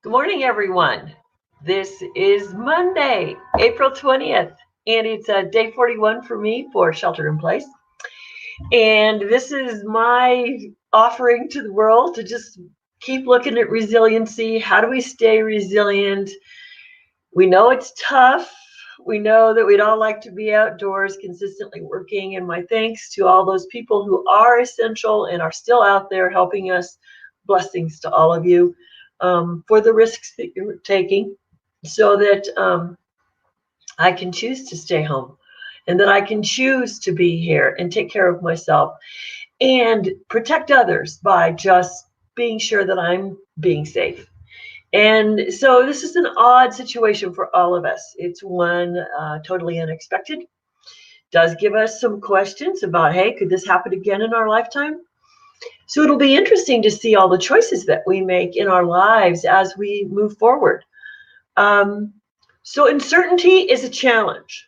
Good morning, everyone. This is Monday, April 20th, and it's day 41 for me for Shelter in Place. And this is my offering to the world to just keep looking at resiliency. How do we stay resilient? We know it's tough. We know that we'd all like to be outdoors consistently working. And my thanks to all those people who are essential and are still out there helping us. Blessings to all of you for the risks that you're taking so that I can choose to stay home and that I can choose to be here and take care of myself and protect others by just being sure that I'm being safe. And so this is an odd situation for all of us. It's one totally unexpected. Does give us some questions about, hey, could this happen again in our lifetime? So it'll be interesting to see all the choices that we make in our lives as we move forward. So uncertainty is a challenge.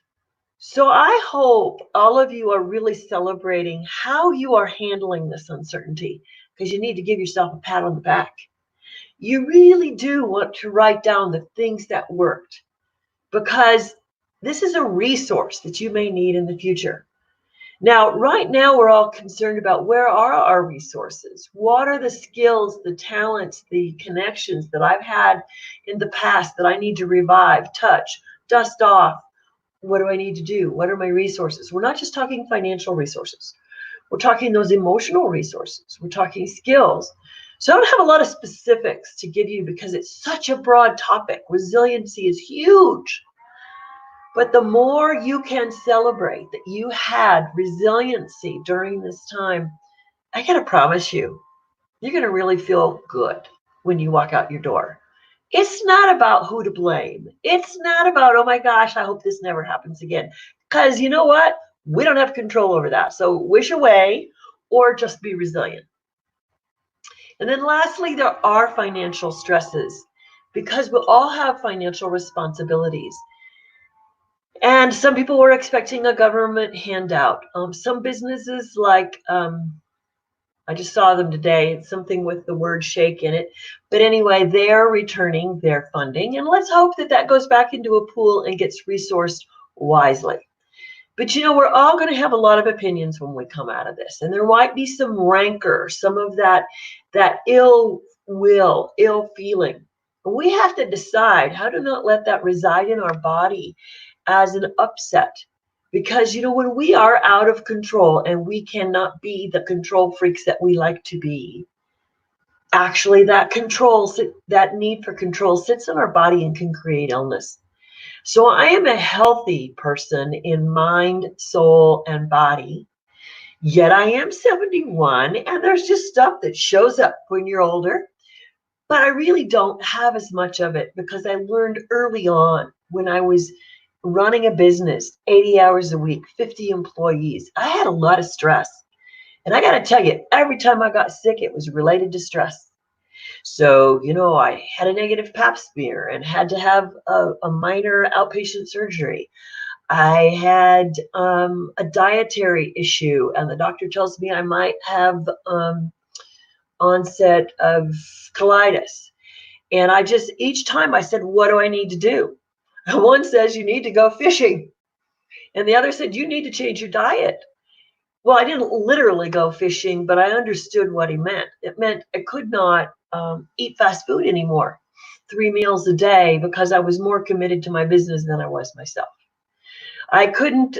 So I hope all of you are really celebrating how you are handling this uncertainty, because you need to give yourself a pat on the back. You really do want to write down the things that worked, because this is a resource that you may need in the future. Now, right now, we're all concerned about where are our resources? What are the skills, the talents, the connections that I've had in the past that I need to revive, touch, dust off? What do I need to do? What are my resources? We're not just talking financial resources. We're talking those emotional resources. We're talking skills. So I don't have a lot of specifics to give you because it's such a broad topic. Resiliency is huge. But the more you can celebrate that you had resiliency during this time, I got to promise you, you're going to really feel good when you walk out your door. It's not about who to blame. It's not about, oh my gosh, I hope this never happens again. Because you know what? We don't have control over that. So wish away or just be resilient. And then lastly, there are financial stresses because we all have financial responsibilities. And some people were expecting a government handout. Some businesses, like I just saw them today, it's something with the word shake in it. But anyway, they're returning their funding. And let's hope that that goes back into a pool and gets resourced wisely. But you know, we're all going to have a lot of opinions when we come out of this. And there might be some rancor, some of that ill will, ill feeling. We have to decide how to not let that reside in our body as an upset. Because, you know, when we are out of control and we cannot be the control freaks that we like to be, actually that need for control sits in our body and can create illness. So I am a healthy person in mind, soul, and body. Yet I am 71, and there's just stuff that shows up when you're older. But I really don't have as much of it because I learned early on when I was running a business, 80 hours a week, 50 employees. I had a lot of stress. And I got to tell you, every time I got sick, it was related to stress. So, you know, I had a negative pap smear and had to have a minor outpatient surgery. I had a dietary issue, and the doctor tells me I might have onset of colitis. And each time I said, what do I need to do? One says you need to go fishing. And the other said, you need to change your diet. Well, I didn't literally go fishing, but I understood what he meant. It meant I could not eat fast food anymore, 3 meals a day, because I was more committed to my business than I was myself. I couldn't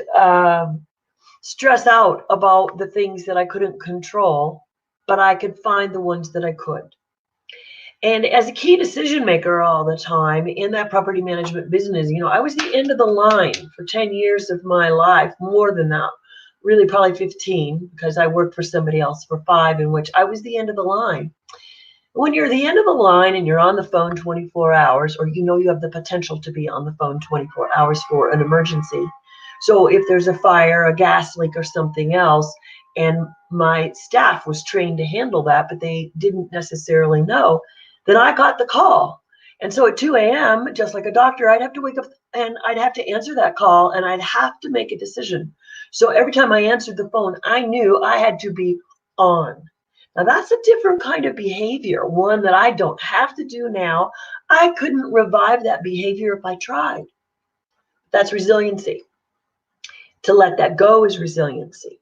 stress out about the things that I couldn't control, but I could find the ones that I could. And as a key decision maker all the time in that property management business, you know, I was the end of the line for 10 years of my life, more than that, really probably 15, because I worked for somebody else for 5, in which I was the end of the line. When you're the end of the line and you're on the phone 24 hours, or you know you have the potential to be on the phone 24 hours for an emergency. So if there's a fire, a gas leak, or something else, and my staff was trained to handle that, but they didn't necessarily know, then I got the call. And so at 2 a.m., just like a doctor, I'd have to wake up and I'd have to answer that call and I'd have to make a decision. So every time I answered the phone, I knew I had to be on. Now that's a different kind of behavior, one that I don't have to do now. I couldn't revive that behavior if I tried. That's resiliency. To let that go is resiliency.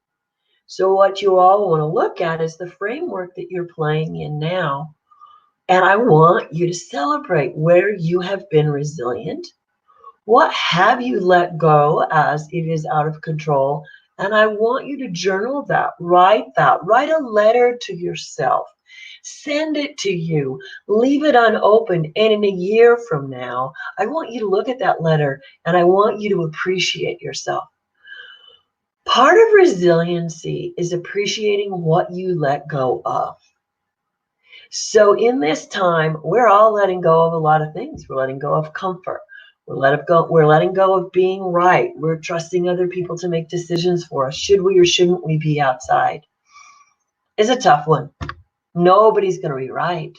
So what you all want to look at is the framework that you're playing in now. And I want you to celebrate where you have been resilient. What have you let go as it is out of control? And I want you to journal that, write a letter to yourself. Send it to you, leave it unopened. And in a year from now, I want you to look at that letter and I want you to appreciate yourself. Part of resiliency is appreciating what you let go of. So in this time, we're all letting go of a lot of things. We're letting go of comfort. We're letting go of being right. We're trusting other people to make decisions for us. Should we or shouldn't we be outside? It's a tough one. Nobody's going to be right.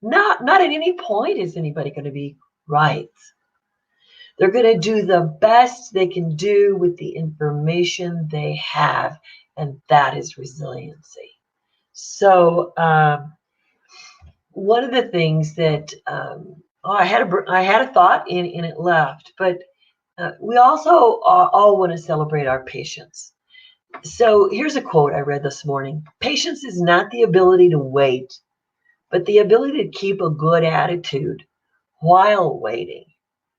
Not at any point is anybody going to be right. They're going to do the best they can do with the information they have, and that is resiliency. So one of the things that I had a thought and it left, but we also all want to celebrate our patience. So here's a quote I read this morning. Patience is not the ability to wait, but the ability to keep a good attitude while waiting.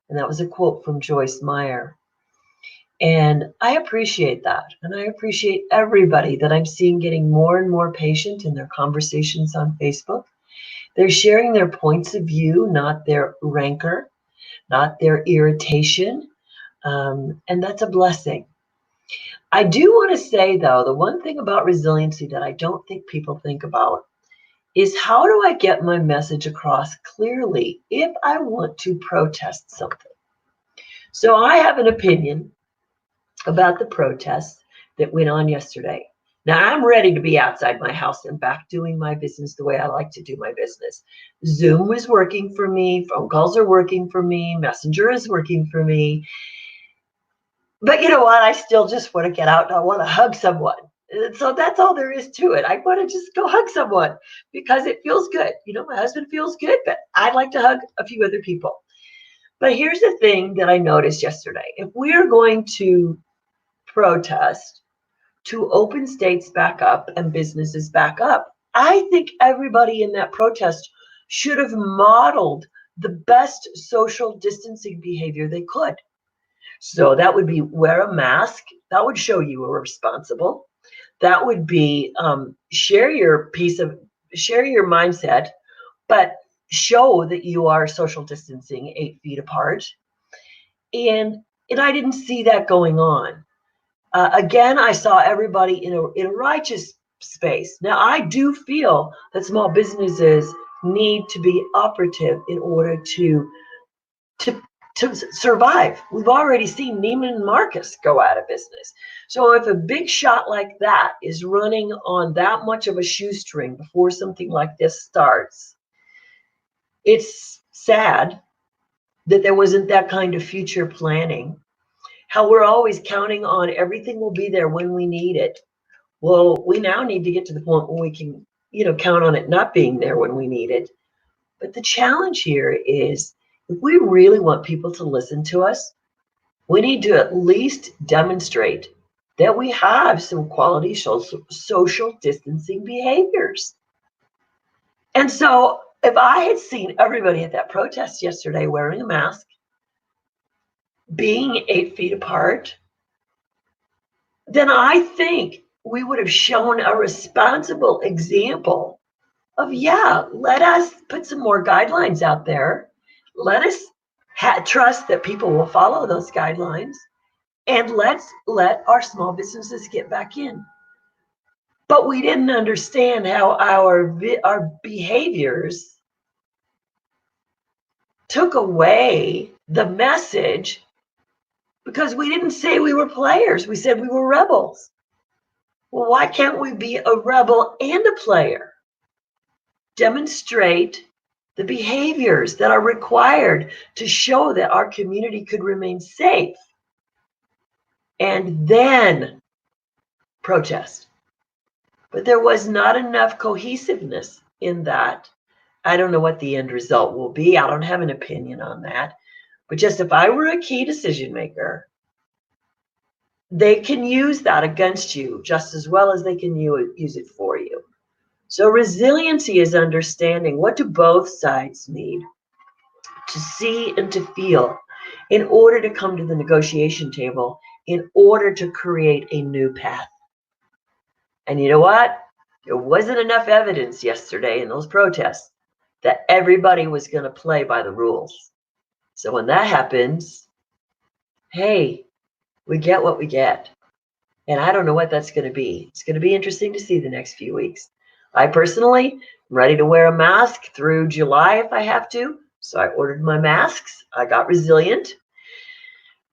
And that was a quote from Joyce Meyer. And I appreciate that. And I appreciate everybody that I'm seeing getting more and more patient in their conversations on Facebook. They're sharing their points of view, not their rancor, not their irritation. And that's a blessing. I do want to say, though, the one thing about resiliency that I don't think people think about is how do I get my message across clearly if I want to protest something? So I have an opinion about the protests that went on yesterday. Now I'm ready to be outside my house and back doing my business the way I like to do my business. Zoom is working for me. Phone calls are working for me. Messenger is working for me. But you know what? I still just want to get out and I want to hug someone. And so that's all there is to it. I want to just go hug someone because it feels good. You know, my husband feels good, but I'd like to hug a few other people. But here's the thing that I noticed yesterday. If we're going to protest to open states back up and businesses back up, I think everybody in that protest should have modeled the best social distancing behavior they could. So that would be wear a mask. That would show you were responsible. That would be share your mindset, but show that you are social distancing 8 feet apart. And I didn't see that going on. Again, I saw everybody in a righteous space. Now, I do feel that small businesses need to be operative in order to survive. We've already seen Neiman Marcus go out of business. So if a big shot like that is running on that much of a shoestring before something like this starts, it's sad that there wasn't that kind of future planning. How we're always counting on everything will be there when we need it. Well, we now need to get to the point where we can, count on it not being there when we need it. But the challenge here is if we really want people to listen to us, we need to at least demonstrate that we have some quality social distancing behaviors. And so if I had seen everybody at that protest yesterday wearing a mask, being 8 feet apart, then I think we would have shown a responsible example of, let us put some more guidelines out there. Let us trust that people will follow those guidelines, and let's let our small businesses get back in. But we didn't understand how our behaviors took away the message because we didn't say we were players. We said we were rebels. Well, why can't we be a rebel and a player? Demonstrate the behaviors that are required to show that our community could remain safe, and then protest. But there was not enough cohesiveness in that I don't know what the end result will be. I don't have an opinion on that. But just if I were a key decision maker, they can use that against you just as well as they can use it for you. So resiliency is understanding what do both sides need to see and to feel in order to come to the negotiation table, in order to create a new path. And you know what? There wasn't enough evidence yesterday in those protests that everybody was going to play by the rules. So when that happens, hey, we get what we get. And I don't know what that's going to be. It's going to be interesting to see the next few weeks. I personally am ready to wear a mask through July if I have to. So I ordered my masks. I got resilient.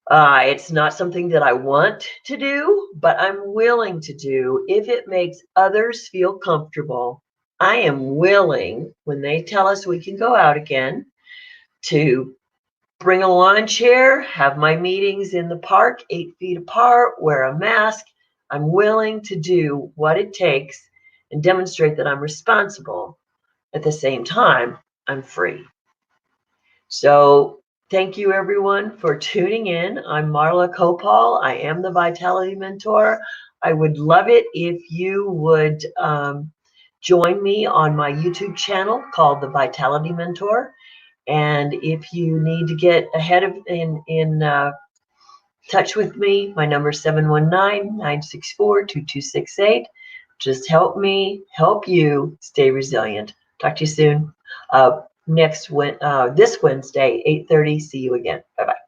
It's not something that I want to do, but I'm willing to do if it makes others feel comfortable. I am willing, when they tell us we can go out again, to bring a lawn chair, have my meetings in the park 8 feet apart, wear a mask. I'm willing to do what it takes and demonstrate that I'm responsible. At the same time, I'm free. So thank you, everyone, for tuning in. I'm Marla Copal. I am the Vitality Mentor. I would love it if you would join me on my YouTube channel called the Vitality Mentor. And if you need to get ahead of in touch with me, my number is 719-964-2268. Just help me help you stay resilient. Talk to you soon. This Wednesday, 8:30. See you again. Bye-bye.